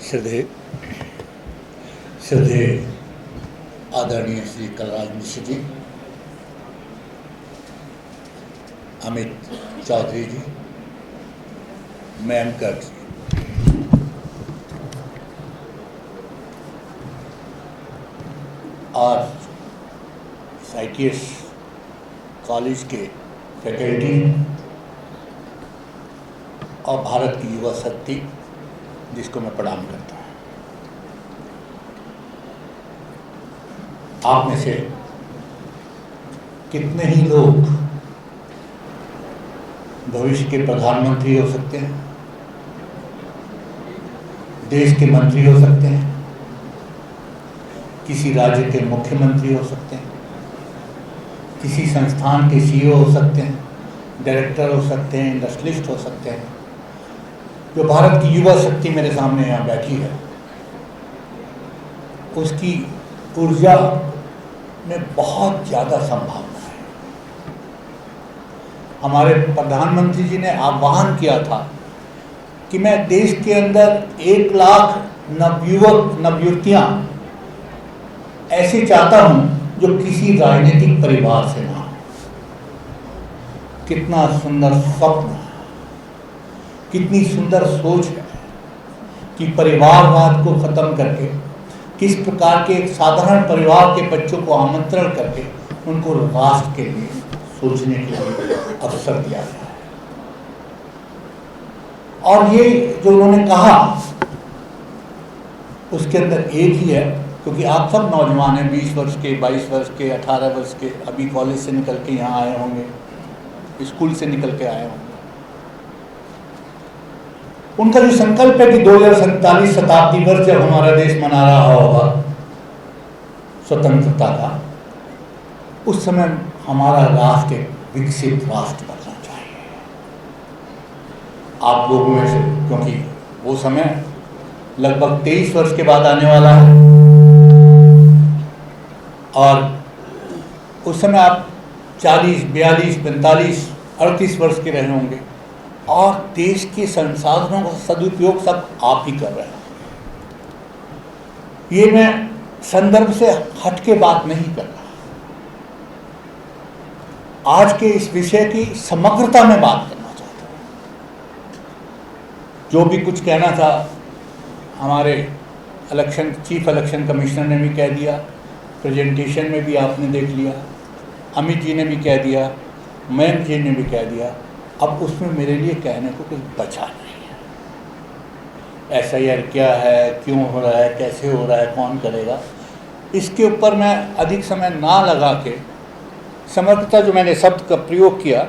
श्रद्धेय श्रद्धेय आदरणीय श्री कलराज मिश्र जी, अमित चौधरी जी, मैम गर्ग जी, और ITS कॉलेज के फैकल्टी और भारत की युवा शक्ति जिसको मैं प्रणाम करता हूँ। आप में से कितने ही लोग भविष्य के प्रधानमंत्री हो सकते हैं, देश के मंत्री हो सकते हैं, किसी राज्य के मुख्यमंत्री हो सकते हैं, किसी संस्थान के CEO हो सकते हैं, डायरेक्टर हो सकते हैं, इंडस्ट्रियलिस्ट हो सकते हैं। जो भारत की युवा शक्ति मेरे सामने यहाँ बैठी है, उसकी ऊर्जा में बहुत ज़्यादा संभावना है। हमारे प्रधानमंत्री जी ने आह्वान किया था कि मैं देश के अंदर 1 लाख नवयुवक नवयुवतियाँ ऐसे चाहता हूँ जो किसी राजनीतिक परिवार से ना हो। कितना सुंदर स्वप्न है, कितनी सुंदर सोच है कि परिवारवाद को खत्म करके किस प्रकार के एक साधारण परिवार के बच्चों को आमंत्रण करके उनको राष्ट्र के लिए सोचने के लिए अवसर दिया गया है। और ये जो उन्होंने कहा उसके अंदर एक ही है, क्योंकि आप सब नौजवान हैं, 20 वर्ष के, 22 वर्ष के, 18 वर्ष के, अभी कॉलेज से निकल के यहाँ आए होंगे, स्कूल से निकल के आए होंगे। उनका जो संकल्प है कि 2047 शताब्दी वर्ष जब हमारा देश मना रहा होगा स्वतंत्रता का, उस समय हमारा राष्ट्र एक विकसित राष्ट्र बनना चाहिए। आप लोगों में से, क्योंकि वो समय लगभग 23 वर्ष के बाद आने वाला है और उस समय आप 40, 42, 45, 38 वर्ष के रहे होंगे और देश के संसाधनों का सदुपयोग सब आप ही कर रहे हैं। ये मैं संदर्भ से हट के बात नहीं कर रहा, आज के इस विषय की समग्रता में बात करना चाहता हूँ। जो भी कुछ कहना था हमारे चीफ इलेक्शन कमिश्नर ने भी कह दिया, प्रेजेंटेशन में भी आपने देख लिया, अमित जी ने भी कह दिया, मैम जी ने भी कह दिया। अब उसमें मेरे लिए कहने को कुछ बचा नहीं है। SIR क्या है, क्यों हो रहा है, कैसे हो रहा है, कौन करेगा, इसके ऊपर मैं अधिक समय ना लगा के, समग्रता जो मैंने शब्द का प्रयोग किया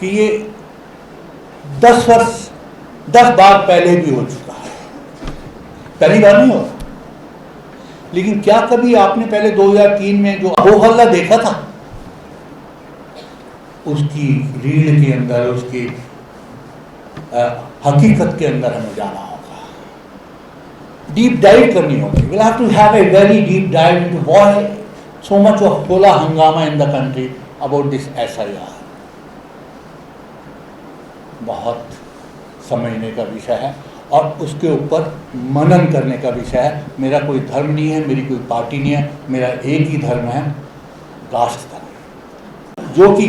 कि ये 10 बार पहले भी हो चुका है, पहली बार नहीं हो रहा। लेकिन क्या कभी आपने पहले 2003 में जो हो हल्ला देखा था, उसकी रीढ़ के अंदर, उसकी हकीकत के अंदर हमें जाना होगा, डीप डाइव करनी होगी। We'll have to have a very deep dive into why so much of होला हंगामा in the country about this SIR। बहुत समझने का विषय है और उसके ऊपर मनन करने का विषय है। मेरा कोई धर्म नहीं है, मेरी कोई पार्टी नहीं है, मेरा एक ही धर्म है, राष्ट्र धर्म, जो कि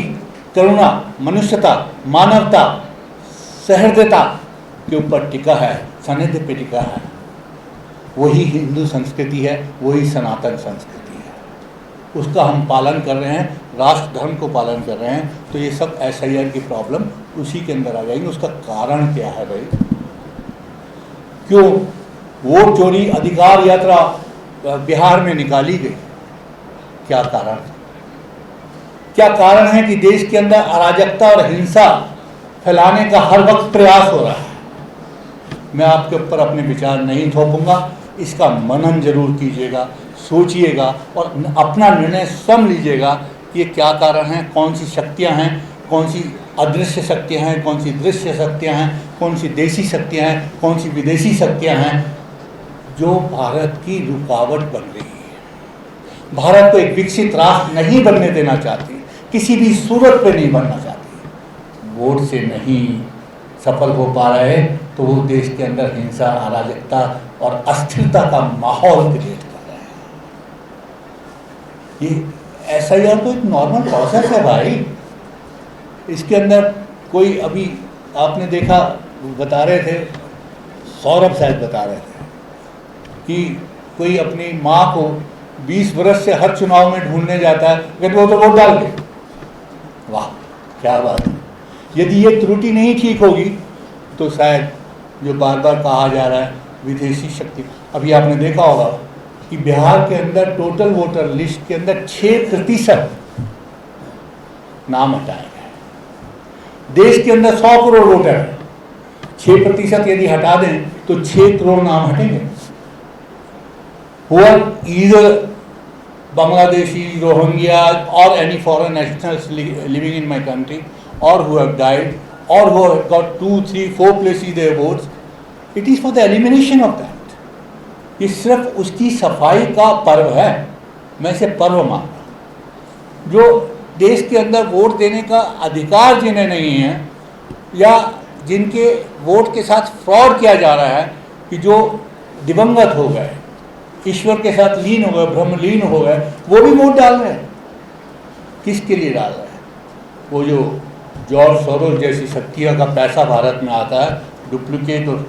करुणा, मनुष्यता, मानवता, सहृदयता के ऊपर टिका है, सानिध्य पे टिका है। वही हिंदू संस्कृति है, वही सनातन संस्कृति है, उसका हम पालन कर रहे हैं, राष्ट्र धर्म को पालन कर रहे हैं। तो ये सब SIR की प्रॉब्लम उसी के अंदर आ जाएगी। उसका कारण क्या है भाई? क्यों वोट चोरी, अधिकार यात्रा बिहार में निकाली गई? क्या कारण है? क्या कारण है कि देश के अंदर अराजकता और हिंसा फैलाने का हर वक्त प्रयास हो रहा है? मैं आपके ऊपर अपने विचार नहीं थोपूंगा, इसका मनन जरूर कीजिएगा, सोचिएगा और अपना निर्णय स्वयं लीजिएगा कि ये क्या कारण है, कौन सी शक्तियां हैं, कौन सी अदृश्य शक्तियां हैं, कौन सी दृश्य शक्तियां हैं, कौन सी देशी शक्तियां हैं, कौन सी विदेशी शक्तियां हैं जो भारत की रुकावट बन रही है, भारत को एक विकसित राष्ट्र नहीं बनने देना चाहती, किसी भी सूरत पे नहीं बनना चाहती। वोट से नहीं, सफल हो पा रहे तो वो देश के अंदर हिंसा, अराजकता और अस्थिरता का माहौल क्रिएट कर रहे हैं। ये SIR तो एक नॉर्मल प्रोसेस है भाई। इसके अंदर कोई, अभी आपने देखा, बता रहे थे, सौरभ शायद बता रहे थे कि कोई अपनी माँ को 20 वर्ष से हर चुनाव में ढूंढने जाता है, लेकिन वो तो वोट डाल के। वाह, क्या बात है। यदि ये त्रुटि नहीं ठीक होगी तो शायद जो बार बार कहा जा रहा है विदेशी शक्ति, अभी आपने देखा होगा कि बिहार के अंदर टोटल वोटर लिस्ट के अंदर 6% नाम हटाए गए। देश के अंदर 100 करोड़ वोटर है, 6% यदि हटा दें तो 6 करोड़ नाम हटेंगे। हुआ either Bangladeshi, Rohingya or any foreign nationals living in my country, or who have died, or who have got 2, 3, 4 places their votes, it is for the elimination of that. ये सिर्फ उसकी सफाई का पर्व है, मैं इसे पर्व मानता हूँ। जो देश के अंदर वोट देने का अधिकार जिन्हें नहीं है, या जिनके वोट के साथ फ्रॉड किया जा रहा है, कि जो दिवंगत हो गए, ईश्वर के साथ लीन हो गए, ब्रह्मलीन हो गए, वो भी वोट डाल रहे हैं। किसके लिए डाल रहे हैं? वो जो जॉर्ज सोरोस जैसी शक्तियों का पैसा भारत में आता है, डुप्लीकेट और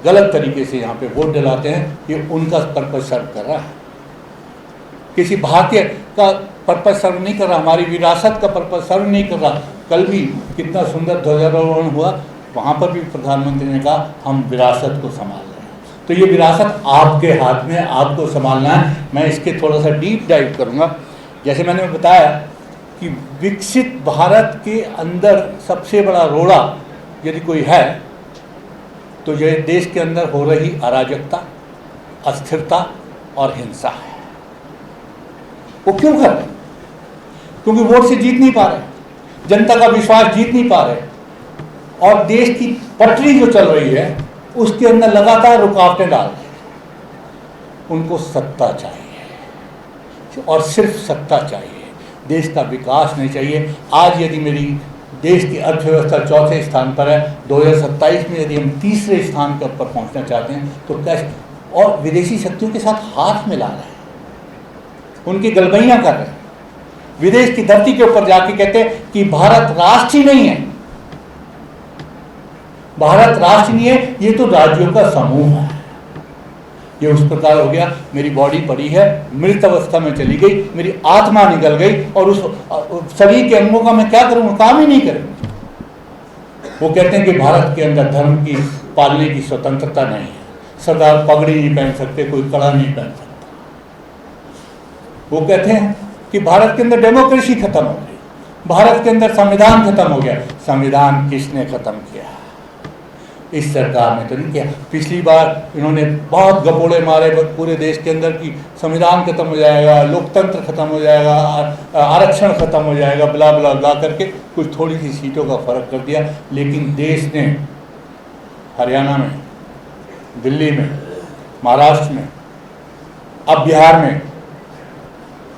गलत तरीके से यहाँ पे वोट दिलाते हैं, ये उनका पर्पज सर्व कर रहा है। किसी भारतीय का पर्पज सर्व नहीं कर रहा, हमारी विरासत का पर्पज सर्व नहीं कर रहा। कल भी कितना सुंदर ध्वजारोहण हुआ, वहाँ पर भी प्रधानमंत्री ने कहा हम विरासत को संभाल रहे हैं। तो ये विरासत आपके हाथ में, आपको संभालना है। मैं इसके थोड़ा सा डीप डाइव करूँगा। जैसे मैंने बताया कि विकसित भारत के अंदर सबसे बड़ा रोड़ा यदि कोई है तो यह देश के अंदर हो रही अराजकता, अस्थिरता और हिंसा है। वो क्यों कर रहे हैं? क्योंकि वोट से जीत नहीं पा रहे, जनता का विश्वास जीत नहीं पा रहे, और देश की पटरी जो चल रही है उसके अंदर लगातार रुकावटें डाल रहे हैं। उनको सत्ता चाहिए और सिर्फ सत्ता चाहिए, देश का विकास नहीं चाहिए। आज यदि मेरी देश की अर्थव्यवस्था 4थे स्थान पर है, 2027 में यदि हम 3रे स्थान के ऊपर पहुंचना चाहते हैं तो कैसे? और विदेशी शक्तियों के साथ हाथ मिला रहे हैं, उनकी गलबैयाँ कर रहे हैं। विदेश की धरती के ऊपर जाके कहते हैं कि भारत राष्ट्र ही नहीं है, भारत राष्ट्र नहीं है, ये तो राज्यों का समूह है। ये उस प्रकार हो गया, मेरी बॉडी पड़ी है, मृत अवस्था में चली गई, मेरी आत्मा निकल गई, और उस शरीर के अंगों का मैं क्या करूँगा? काम ही नहीं करूँगा। वो कहते हैं कि भारत के अंदर धर्म की पालने की स्वतंत्रता नहीं है, सरदार पगड़ी नहीं पहन सकते, कोई कड़ा नहीं पहन सकता। वो कहते हैं कि भारत के अंदर डेमोक्रेसी खत्म हो गई, भारत के अंदर संविधान खत्म हो गया। संविधान किसने खत्म किया? इस सरकार ने तो नहीं किया। पिछली बार इन्होंने बहुत गपोड़े मारे पूरे देश के अंदर कि संविधान खत्म हो जाएगा, लोकतंत्र खत्म हो जाएगा, आरक्षण खत्म हो जाएगा, बला बला बला करके कुछ थोड़ी सी सीटों का फर्क कर दिया। लेकिन देश ने हरियाणा में, दिल्ली में, महाराष्ट्र में, अब बिहार में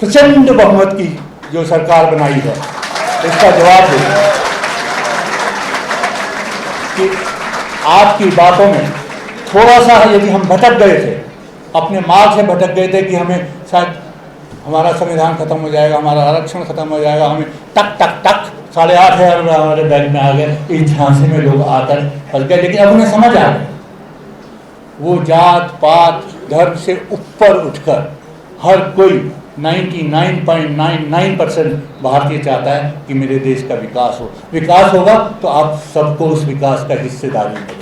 प्रचंड बहुमत की जो सरकार बनाई है, इसका जवाब दे कि आपकी बातों में थोड़ा सा यदि हम भटक गए थे, अपने मार्ग से भटक गए थे कि हमें शायद हमारा संविधान खत्म हो जाएगा, हमारा आरक्षण खत्म हो जाएगा, हमें टक टक टक 8,500 हमारे बैंक में आ गए, इस झांसे में लोग आकर फंस गए। लेकिन अब उन्हें समझ आ गया, वो जात पात धर्म से ऊपर उठकर हर कोई 99.99% भारतीय चाहता है कि मेरे देश का विकास हो। विकास होगा तो आप सबको उस विकास का हिस्सेदारी मिलेगी।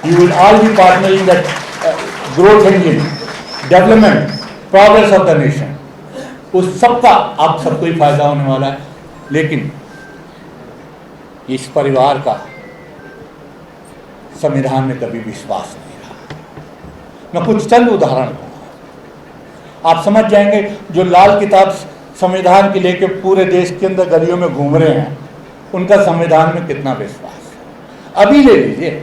You will all B partnering that growth engine, development, progress of the nation. उस सबका आप सबको ही फायदा होने वाला है। लेकिन इस परिवार का संविधान में कभी विश्वास नहीं रहा। मैं कुछ चंद उदाहरण दूंगा, आप समझ जाएंगे। जो लाल किताब संविधान की लेके पूरे देश के अंदर गलियों में घूम रहे हैं, उनका संविधान में कितना विश्वास है। अभी ले लीजिए,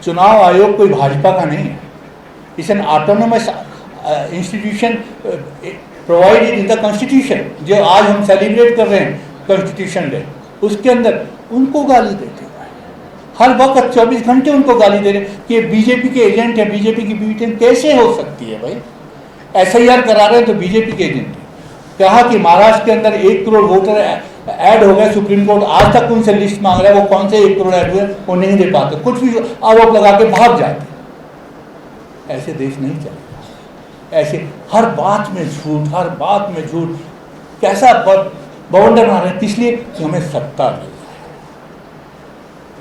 चुनाव आयोग कोई भाजपा का नहीं है, it's an autonomous institution provided in the constitution. जो आज हम सेलिब्रेट कर रहे हैं कॉन्स्टिट्यूशन डे, उसके अंदर उनको गाली देते हुए हर वक्त 24 घंटे उनको गाली दे रहे कि ये बीजेपी के एजेंट है, बीजेपी की बी टीम। कैसे हो सकती है भाई? SIR करा रहे हैं तो बीजेपी के एजेंट है। कहा कि महाराष्ट्र के अंदर 1 करोड़ वोटर ऐड हो गए, सुप्रीम कोर्ट आज तक उनसे लिस्ट मांग रहा है, वो कौन से 1 करोड़ ऐड हुए वो नहीं दे पाते, कुछ भी आरोप लगा के भाग जाते। ऐसे देश नहीं चलेगा। ऐसे हर बात में झूठ, हर बात में झूठ। कैसा बवंडर मार रहे हैं? इसलिए कि हमें सत्ता मिल रहा है।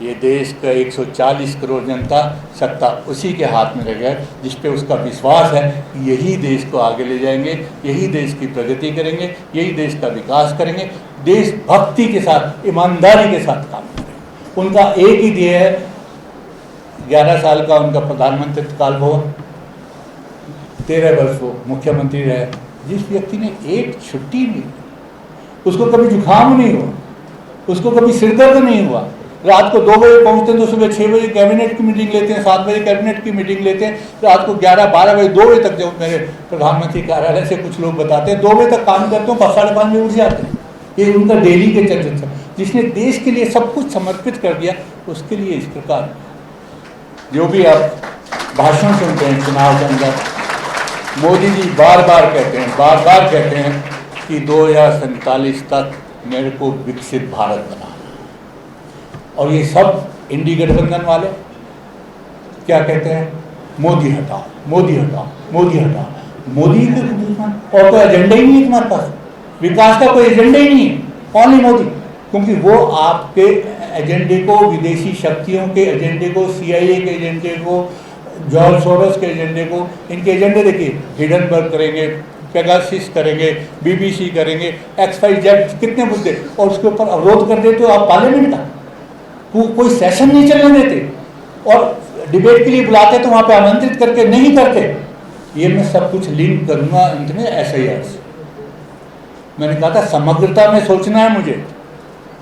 ये देश का 140 करोड़ जनता सत्ता उसी के हाथ में रह गया जिस पे उसका विश्वास है कि यही देश को आगे ले जाएंगे, यही देश की प्रगति करेंगे, यही देश का विकास करेंगे, देशभक्ति के साथ, ईमानदारी के साथ काम करेंगे। उनका एक ही ध्येय है। 11 साल का उनका प्रधानमंत्री काल हुआ, 13 वर्ष वो मुख्यमंत्री रहे। जिस व्यक्ति ने एक छुट्टी नहीं, उसको कभी जुकाम नहीं हुआ, उसको कभी सिरदर्द नहीं हुआ, रात को 2 बजे पहुंचते हैं तो सुबह 6 बजे कैबिनेट की मीटिंग लेते हैं, 7 बजे कैबिनेट की मीटिंग लेते हैं, रात को 11-12 बजे 2 बजे तक, जब मेरे प्रधानमंत्री कार्यालय से कुछ लोग बताते हैं 2 बजे तक काम करते हैं, 5-5:30 बजे उठ जाते हैं। ये उनका डेली के चर्चा। जिसने देश के लिए सब कुछ समर्पित कर दिया, उसके लिए इस प्रकार जो भी आप भाषण सुनते हैं चुनाव के अंदर, मोदी जी बार बार कहते हैं कि 2047 तक मेरे को विकसित भारत बनाना। और ये सब इंडी गठबंधन वाले क्या कहते हैं? मोदी हटाओ, मोदी हटाओ, मोदी हटाओ। मोदी के और कोई एजेंडा ही नहीं है तुम्हारे पास, विकास का कोई एजेंडा ही नहीं है। कौन है मोदी? क्योंकि वो आपके एजेंडे को, विदेशी शक्तियों के एजेंडे को, CIA के एजेंडे को, जॉर्ज सोरोस के एजेंडे को, इनके एजेंडे देखिए, हिडनबर्ग करेंगे, पेगासिस करेंगे, BBC करेंगे, XYZ, कितने मुद्दे, और उसके ऊपर अवरोध कर देते हो आप पार्लियामेंट का। कोई सेशन नहीं चलने देते और डिबेट के लिए बुलाते तो वहाँ पे आमंत्रित करके नहीं करते। ये मैं सब कुछ लिंक करूँगा अंत में SIR से। मैंने कहा था समग्रता में सोचना है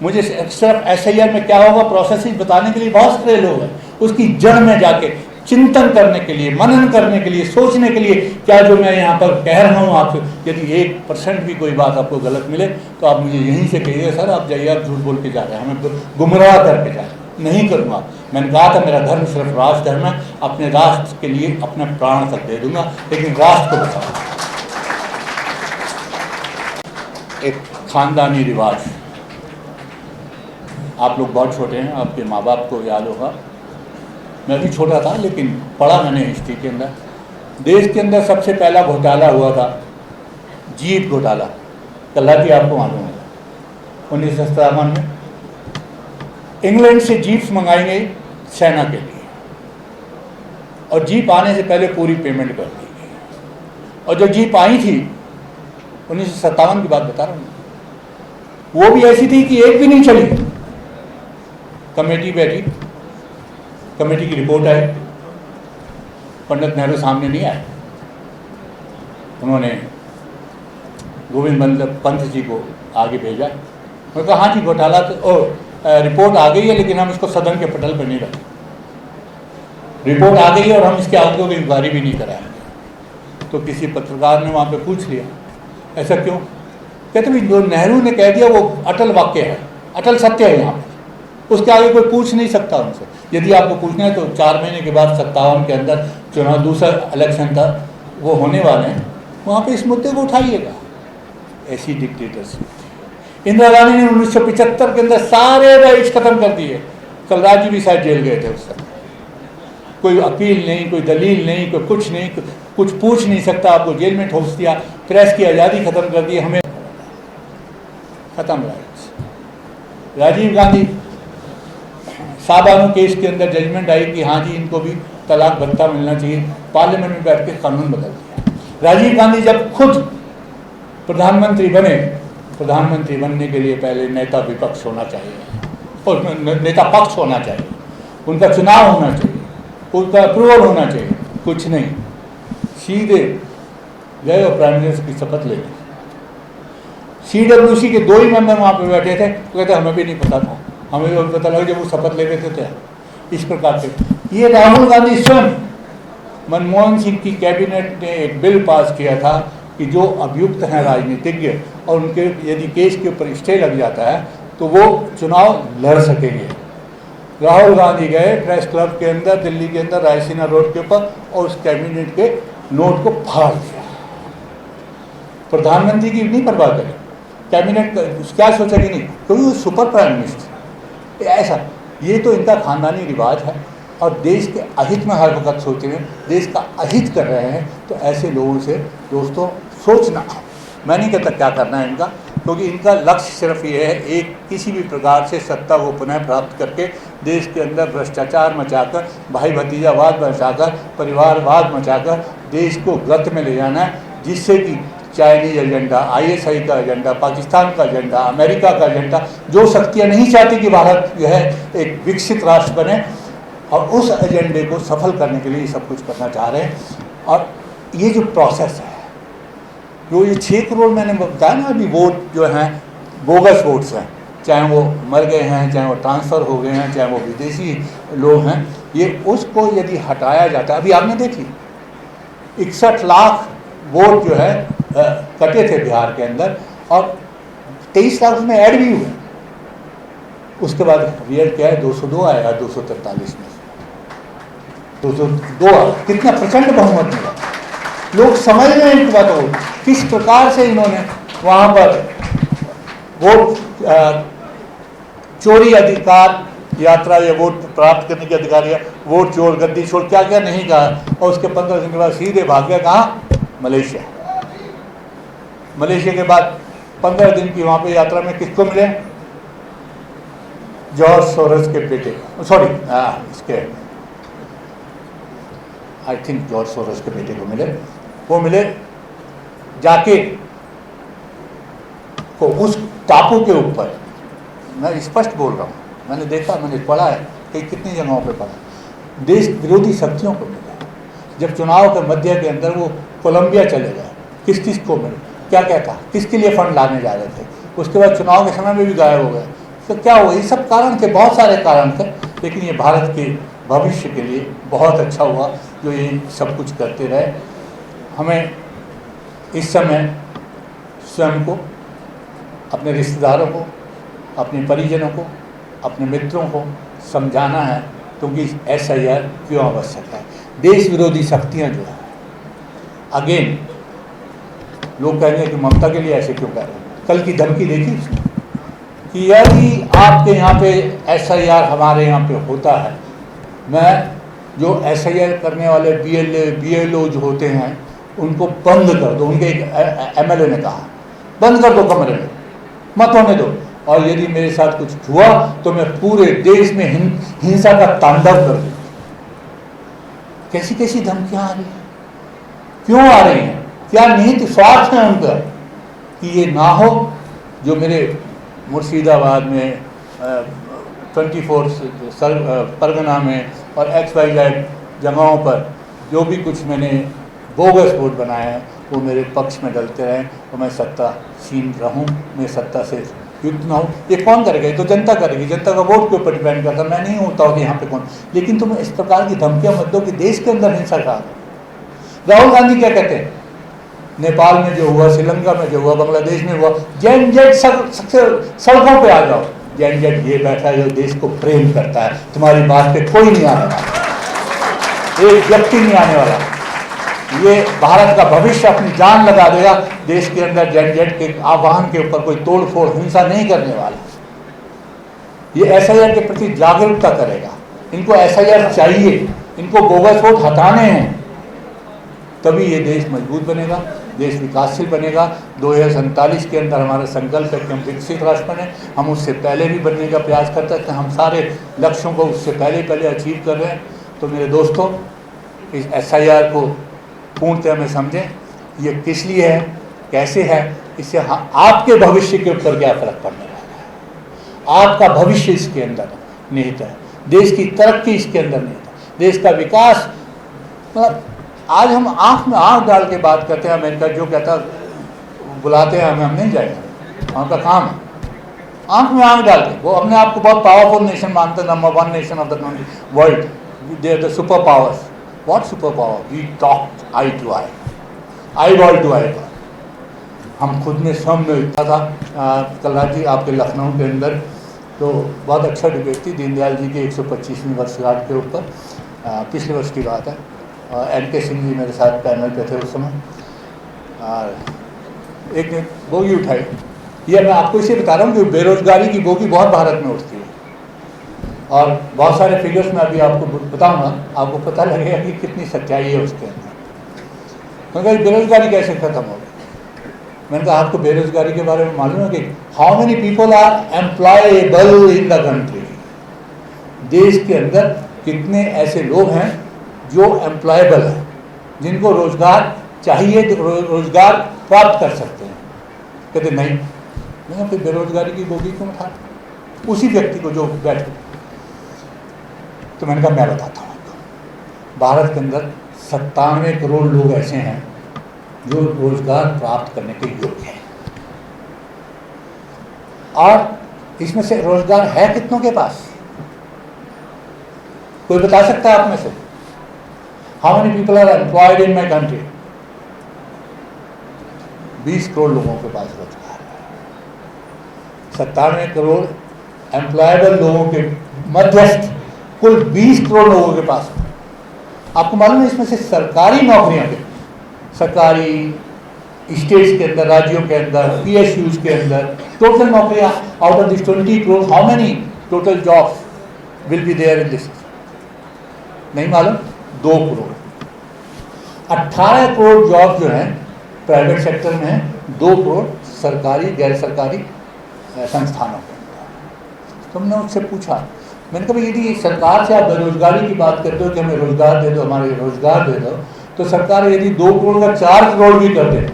मुझे सिर्फ SIR में क्या होगा प्रोसेस बताने के लिए बहुत सारे लोग हैं। उसकी जड़ में जाके चिंतन करने के लिए, मनन करने के लिए, सोचने के लिए, क्या जो मैं यहाँ पर कह रहा हूँ आपसे, यदि 1% भी कोई बात आपको गलत मिले तो आप मुझे यहीं से कहिए, सर आप जाइए, आप झूठ बोल के जा रहे हैं, हमें गुमराह करके जा रहे हैं। नहीं करूँगा। मैंने कहा था मेरा धर्म सिर्फ राष्ट्र धर्म है, अपने राष्ट्र के लिए अपने प्राण तक दे दूंगा, लेकिन राष्ट्र को बचाऊंगा। एक खानदानी रिवाज, आप लोग बहुत छोटे हैं, आपके माँ बाप को याद होगा, मैं भी छोटा था लेकिन पढ़ा मैंने हिस्ट्री के अंदर। देश के अंदर सबसे पहला घोटाला हुआ था जीप घोटाला, कल्लाती आपको मालूम है। 1957 में इंग्लैंड से जीप्स मंगाई गई सेना के लिए, और जीप आने से पहले पूरी पेमेंट कर दी गई। और जो जीप आई थी 1957 की बात बता रहा हूँ, वो भी ऐसी थी कि एक भी नहीं चली। कमेटी बैठी, कमेटी की रिपोर्ट आई, पंडित नेहरू सामने नहीं आए। उन्होंने गोविंद बल्लभ पंत जी को आगे भेजा। उन्होंने कहा हाँ जी घोटाला तो रिपोर्ट आ गई है, लेकिन हम इसको सदन के पटल पर नहीं रखें। रिपोर्ट आ गई है और हम इसके आगे कोई इंक्वायरी भी नहीं कराएंगे। तो किसी पत्रकार ने वहाँ पे पूछ लिया ऐसा क्यों? कहते भाई जो नेहरू ने कह दिया वो अटल वाक्य है, अटल सत्य है, यहाँ पे उसके आगे कोई पूछ नहीं सकता उनसे। यदि आपको पूछना है तो 4 महीने के बाद 57 के अंदर चुनाव, दूसरा इलेक्शन था वो होने वाले हैं, वहाँ पे इस मुद्दे को उठाइएगा। ऐसी डिक्टेटरशिप। इंदिरा गांधी ने 1975 के अंदर सारे राइट्स खत्म कर दिए। कलराज जी भी शायद जेल गए थे उस समय। कोई अपील नहीं, कोई दलील नहीं, कोई कुछ नहीं, कुछ पूछ नहीं सकता, आपको जेल में ठोस दिया, प्रेस की आज़ादी खत्म कर दी, हमें खत्म राइट्स। राजीव गांधी साबानू केस के अंदर जजमेंट आई कि हाँ जी इनको भी तलाक भत्ता मिलना चाहिए, पार्लियामेंट में बैठ के कानून बदल दिया। राजीव गांधी जब खुद प्रधानमंत्री बने, प्रधानमंत्री बनने के लिए पहले नेता विपक्ष होना चाहिए और नेता पक्ष होना चाहिए, उनका चुनाव होना चाहिए, उनका अप्रूवल होना चाहिए, कुछ नहीं, सीधे गए और प्राइम मिनिस्टर की शपथ ले ली। CWC के 2 ही मेंबर वहाँ पे बैठे थे, तो कहते हमें भी नहीं पता था, हमें भी पता लगा जब वो शपथ ले रहे थे। इस प्रकार से ये राहुल गांधी स्वयं, मनमोहन सिंह की कैबिनेट ने एक बिल पास किया था कि जो अभियुक्त हैं राजनीतिज्ञ और उनके यदि केस के ऊपर स्टे लग जाता है तो वो चुनाव लड़ सकेंगे। राहुल गांधी गए प्रेस क्लब के अंदर दिल्ली के अंदर रायसीना रोड के ऊपर और उस कैबिनेट के नोट को फाड़ दिया। प्रधानमंत्री की नहीं परवाह करें, कैबिनेट क्या सोचेगी नहीं, क्योंकि वो सुपर प्राइम मिनिस्टर। ऐसा ये तो इनका खानदानी रिवाज है और देश के अहित में हर वक्त सोच रहे हैं, देश का अहित कर रहे हैं। तो ऐसे लोगों से दोस्तों सोचना, मैं नहीं कहता क्या करना है इनका, क्योंकि इनका लक्ष्य सिर्फ ये है एक किसी भी प्रकार से सत्ता को पुनः प्राप्त करके देश के अंदर भ्रष्टाचार मचाकर, भाई भतीजावाद मचाकर, परिवारवाद मचाकर देश को गत में ले जाना है, जिससे कि चाइनीज एजेंडा, ISI का एजेंडा, पाकिस्तान का एजेंडा, अमेरिका का एजेंडा, जो शक्तियाँ नहीं चाहती कि भारत जो है एक विकसित राष्ट्र बने, और उस एजेंडे को सफल करने के लिए ये सब कुछ करना चाह रहे हैं। और ये जो प्रोसेस है, जो ये 6 करोड़ मैंने बताया ना अभी वोट जो हैं बोगस वोट्स हैं, चाहे वो मर गए हैं, चाहे वो ट्रांसफ़र हो गए हैं, चाहे वो विदेशी लोग हैं, ये उसको यदि हटाया जाता है। अभी आपने देखी 61 लाख वोट जो है कटे थे बिहार के अंदर और 23 लाख उसमें ऐड भी हुए। उसके बाद रिजल्ट क्या है, 202 आएगा 243 में, 202 कितना प्रचंड बहुमत मिला। लोग समझ रहे हैं इस बात को, किस प्रकार से इन्होंने वहाँ पर वोट चोरी अधिकार यात्रा या वोट प्राप्त करने के अधिकार या वोट चोर, गद्दी चोर, क्या क्या नहीं कहा, और उसके 15 दिन के बाद सीधे भाग गया कहाँ, मलेशिया। मलेशिया के बाद 15 दिन की वहाँ पे यात्रा में किसको मिले, जॉर्ज सोरोस के बेटे, सॉरी इसके आई थिंक जॉर्ज सोरोस के बेटे को मिले। वो मिले जाके को उस टापू के ऊपर, मैं स्पष्ट बोल रहा हूँ, मैंने देखा, मैंने पढ़ा है कि कितनी जगहों पे पढ़ा, देश विरोधी शक्तियों को मिला। जब चुनाव के मध्य के अंदर वो कोलंबिया चले गए, किस किस को मिले, क्या क्या था, किसके लिए फंड लाने जा रहे थे, उसके बाद चुनाव के समय में भी गायब हो गए। तो क्या हुआ, ये सब कारण थे, बहुत सारे कारण थे, लेकिन ये भारत के भविष्य के लिए बहुत अच्छा हुआ जो ये सब कुछ करते रहे। हमें इस समय स्वयं को, अपने रिश्तेदारों को, अपने परिजनों को, अपने मित्रों को समझाना है, क्योंकि SIR क्यों आवश्यक है। देश विरोधी शक्तियाँ जो है, अगेन लोग कहेंगे कि ममता के लिए ऐसे क्यों कह रहे हैं, कल की धमकी देखी उसने कि यदि आपके यहाँ पे SIR हमारे यहाँ पे होता है, मैं जो SIR करने वाले BLO जो होते हैं उनको बंद कर दो। उनके एक MLA ने कहा बंद कर दो, कमरे में मत होने दो, और यदि मेरे साथ कुछ हुआ तो मैं पूरे देश में हिंसा का तांडव कर दूँ। कैसी कैसी धमकियाँ आ रही हैं, क्यों आ रही हैं, क्या निहित स्वार्थ है उनका कि ये ना हो। जो मेरे मुर्शिदाबाद में 24 परगना में और XYZ जगहों पर जो भी कुछ मैंने बोगस वोट बनाए हैं वो मेरे पक्ष में डलते रहें और मैं सत्तासीन रहूं, मैं सत्ता से युक्त ना हूँ। ये कौन करेगा, ये तो जनता करेगी, जनता का वोट के ऊपर डिपेंड करता, मैं नहीं होता हूँ कि यहाँ पे कौन। लेकिन तुम इस प्रकार की धमकियाँ मत दो कि देश के अंदर हिंसा का। राहुल गांधी क्या कहते हैं, नेपाल में जो हुआ, श्रीलंका में जो हुआ, बांग्लादेश में हुआ, JNZ सड़कों पे आ जाओ। JNZ ये बैठा है जो देश को प्रेम करता है, तुम्हारी बात पे कोई नहीं आने वाला, एक व्यक्ति नहीं आने वाला। ये भारत का भविष्य अपनी जान लगा देगा, देश के अंदर JNZ के आह्वान के ऊपर कोई तोड़ फोड़ हिंसा नहीं करने वाला। ये SIR के प्रति जागरूकता करेगा, इनको SIR चाहिए, इनको बोगस वोट हटाने हैं, तभी ये देश मजबूत बनेगा, देश विकासशील बनेगा। 2047 के अंदर हमारा संकल्प है कि हम विकसित राष्ट्र बने। हम उससे पहले भी बनने का प्रयास करते हैं, हम सारे लक्ष्यों को उससे पहले अचीव कर रहे हैं। तो मेरे दोस्तों, इस SIR को पूर्णतः में समझें, ये किस लिए है, कैसे है, इससे आपके भविष्य के ऊपर क्या फर्क पड़ने वाला है। आपका भविष्य इसके अंदर निहित है, देश की तरक्की इसके अंदर निहित है, देश का विकास। मतलब आज हम आँख में आँख डाल के बात करते हैं, अमेरिका जो कहता बुलाते हैं हमें, हम नहीं जाएंगे, वहाँ का काम है आँख में आँख डाल के। वो अपने आप को बहुत पावरफुल नेशन मानते हैं, number 1 nation of the world, they are the super powers. What super power, we talk eye to eye, eyeball to eyeball. हम खुद में स्वयं में था कल रात जी आपके लखनऊ के अंदर तो बहुत अच्छा डिबेट थी दीनदयाल जी की 125वीं वर्षगांठ के ऊपर, पिछले वर्ष की बात है। और NK सिंह जी मेरे साथ पैनल पे थे उस समय। और एक ने बोगी उठाई, ये मैं आपको इसे बता रहा हूँ कि बेरोजगारी की बोगी बहुत भारत में उठती है, और बहुत सारे फिगर्स मैं अभी आपको बताऊंगा, आपको पता लगेगा कि कितनी सच्चाई है उसके अंदर। मैंने कहा बेरोजगारी कैसे खत्म होगी? मैंने कहा आपको बेरोजगारी के बारे में मालूम है कि how many people are employable in the country? देश के अंदर कितने ऐसे लोग हैं जो एम्प्लॉयबल हैं, जिनको रोजगार चाहिए, रोजगार प्राप्त कर सकते हैं? कहते नहीं। मैंने कहा फिर बेरोजगारी की बोगी क्यों उठा उसी व्यक्ति को जो बैठे? तो मैंने कहा मैं बताता हूँ आपको, भारत के अंदर 97 करोड़ लोग ऐसे हैं जो रोजगार प्राप्त करने के योग्य हैं, और इसमें से रोजगार है कितनों के पास? कोई बता सकता है आप में से? How many people are employed in my country? 20 crore लोगों के पास रोजगार है। 97 करोड़ एम्प्लॉयबल लोगों के मध्यस्थ कुल 20 करोड़ लोगों के पास। आपको मालूम है इसमें से सरकारी नौकरियां के, सरकारी स्टेट्स के अंदर, राज्यों के अंदर, PSUs के अंदर टोटल नौकरियां out of this 20 crore, how many total jobs will be there in this? नहीं मालूम? 2 करोड़। 18 करोड़ जॉब जो हैं प्राइवेट सेक्टर में है, 2 करोड़ सरकारी गैर सरकारी संस्थानों के अंदर। तो हमने उससे पूछा, मैंने कहा यदि सरकार से आप बेरोजगारी की बात करते हो कि हमें रोजगार दे दो, हमारे रोजगार दे दो, तो सरकार यदि 2 करोड़ का 4 करोड़ भी कर दे,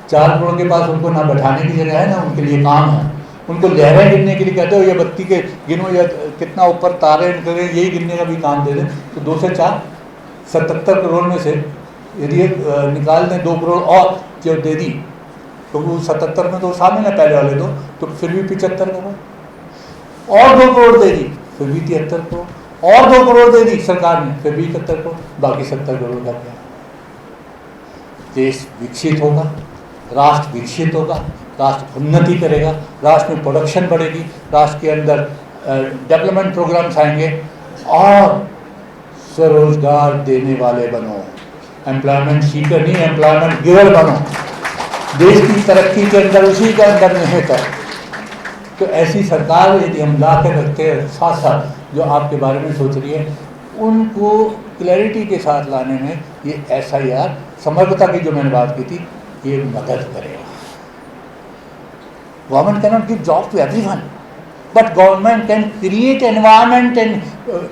4 करोड़ के पास उनको ना बैठाने की जगह है ना उनके लिए काम है, उनको लहरें गिनने के लिए कहते हो या बत्ती के गिनो या कितना ऊपर तारे निकले यही गिनने का भी काम दे दें, तो 2 से 4 77 करोड़ में से यदि निकाल दें 2 करोड़ और जो दे दी, तो वो 77 में तो सामने ना पहले वाले दो, तो फिर भी 75 करोड़, और 2 करोड़ दे दी फिर भी 73 करोड़, और 2 करोड़ दे दी सरकार ने फिर भी 71 करोड़, बाकी 70 करोड़ का क्या? देश विकसित होगा, राष्ट्र विकसित होगा, राष्ट्र उन्नति करेगा, राष्ट्र में प्रोडक्शन बढ़ेगी, राष्ट्र के अंदर डेवलपमेंट प्रोग्राम्स आएंगे, और स्वरोजगार देने वाले बनो, एम्प्लॉयमेंट सीकर नहीं एम्प्लॉयमेंट गिवर बनो, देश की तरक्की के अंदर उसी के अंदर निहित है। तो ऐसी सरकार यदि हम ला कर रखते हैं, साथ साथ जो आपके बारे में सोच रही है उनको क्लैरिटी के साथ लाने में ये SIR समग्रता की जो मैंने बात की थी ये मदद करेगा। Government can not give job to everyone, but government can create environment and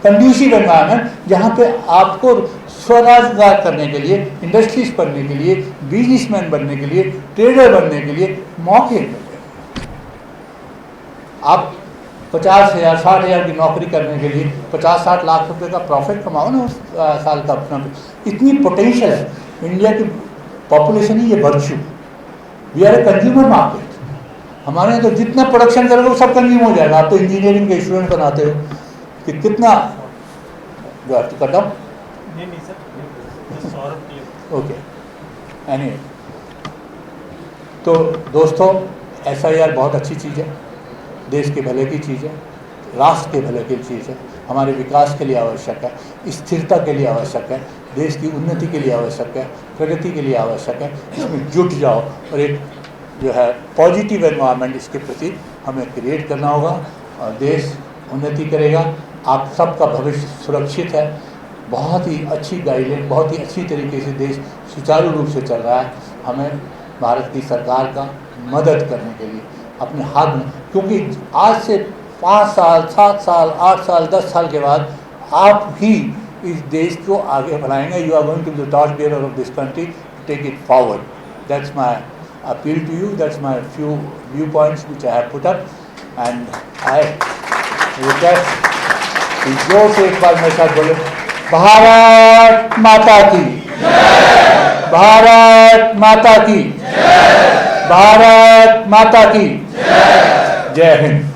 conducive environment जहाँ पे आपको स्वरोजगार करने के लिए, इंडस्ट्रीज करने के लिए, बिजनेसमैन बनने के लिए, ट्रेडर बनने के लिए मौके मिले। आप 50,000 60,000 की नौकरी करने के लिए 50-60 लाख रुपए का प्रॉफिट कमाओ ना उस साल का अपना। इतनी पोटेंशियल है इंडिया की पॉपुलेशन ही ये virtue. We are a consumer market. हमारे यहाँ तो जितना प्रोडक्शन करोगे वो सब कंज्यूम हो जाएगा। आप तो इंजीनियरिंग के स्टूडेंट बनाते हो कि कितना कट डाउन नहीं सर ओके एनीवे। तो दोस्तों SIR बहुत अच्छी चीज़ है, देश के भले की चीज़ है, राष्ट्र के भले की चीज़ है, हमारे विकास के लिए आवश्यक है, स्थिरता के लिए आवश्यक है, देश की उन्नति के लिए आवश्यक है, प्रगति के लिए आवश्यक है। इसमें जुट जाओ और एक जो है पॉजिटिव एनवायरनमेंट इसके प्रति हमें क्रिएट करना होगा और देश उन्नति करेगा। आप सबका भविष्य सुरक्षित है। बहुत ही अच्छी गाइडलाइन, बहुत ही अच्छी तरीके से देश सुचारू रूप से चल रहा है। हमें भारत की सरकार का मदद करने के लिए अपने हाथ में, क्योंकि आज से 5 साल 7 साल 8 साल 10 साल के बाद आप ही इस देश को आगे बढ़ाएंगे। You are going to be the torch bearer of this country, take it forward. That's my appeal to you, that's my few viewpoints which I have put up, and I request कि जोर से एक बार मेरे साथ बोले, भारत माता की जय, भारत माता की जय, भारत माता की जय, जय हिंद।